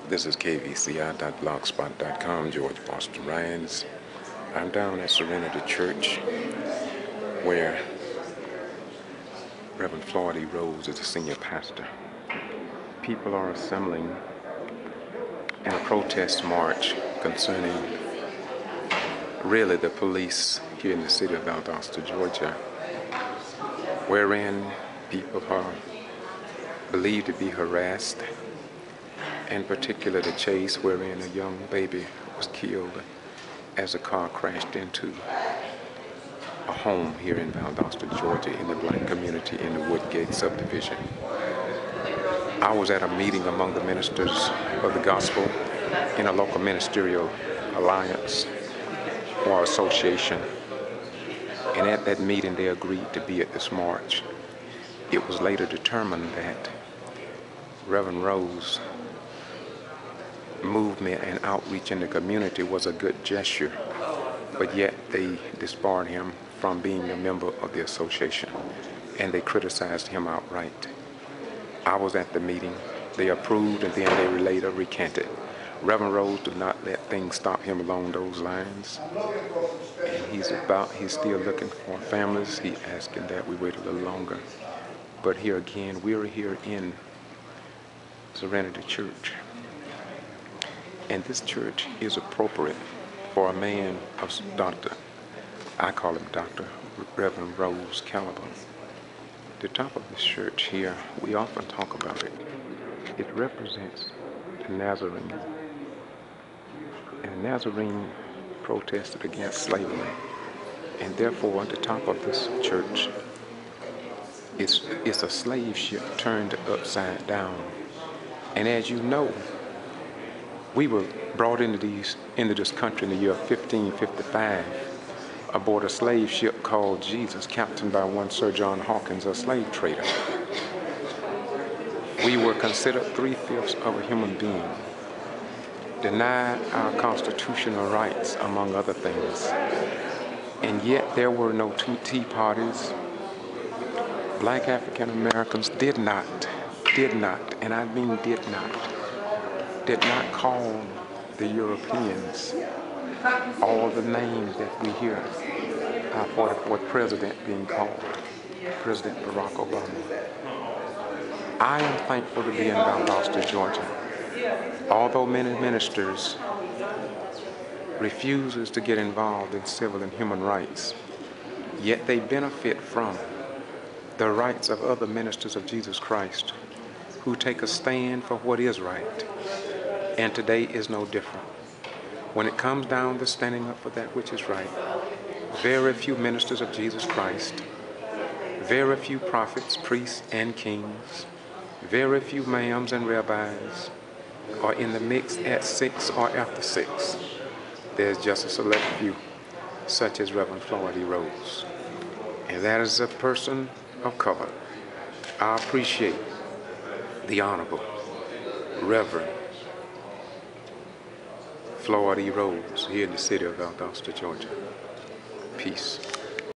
This is kvci.blogspot.com, George Boston Ryans. I'm down at Serenity Church where Reverend Floyd E. Rose is the senior pastor. People are assembling in a protest march concerning really the police here in the city of Valdosta, Georgia, wherein people are believed to be harassed, in particular the chase wherein a young baby was killed as a car crashed into a home here in Valdosta, Georgia, in the black community in the Woodgate subdivision. I was at a meeting among the ministers of the gospel in a local ministerial alliance or association, and at that meeting they agreed to be at this march. It was later determined that Reverend Rose movement and outreach in the community was a good gesture, but yet they disbarred him from being a member of the association, and they criticized him outright. I was at the meeting. They approved, and then they later recanted. Reverend Rose did not let things stop him along those lines, and he's still looking for families. He's asking that we wait a little longer. But here again, we're here in Serenity Church, and this church is appropriate for a man of I call him Dr. Reverend Rose caliber. The top of this church here, we often talk about it. It represents the Nazarene, and the Nazarene protested against slavery, and therefore at the top of this church is a slave ship turned upside down. And as you know, we were brought into this country in the year 1555 aboard a slave ship called Jesus, captained by one Sir John Hawkins, a slave trader. We were considered 3/5 of a human being, denied our constitutional rights, among other things. And yet there were no two tea parties. Black African Americans did not, and I mean did not call the Europeans all the names that we hear our 44th president being called, President Barack Obama. I am thankful to be in Valdosta, Georgia. Although many ministers refuses to get involved in civil and human rights, yet they benefit from the rights of other ministers of Jesus Christ who take a stand for what is right. And today is no different. When it comes down to standing up for that which is right, very few ministers of Jesus Christ, very few prophets, priests, and kings, very few ma'ams and rabbis are in the mix at 6 or after 6. There's just a select few, such as Reverend Floyd E. Rose. And that is a person of color. I appreciate the Honorable Reverend Floyd E. Rose here in the city of Valdosta, Georgia. Peace.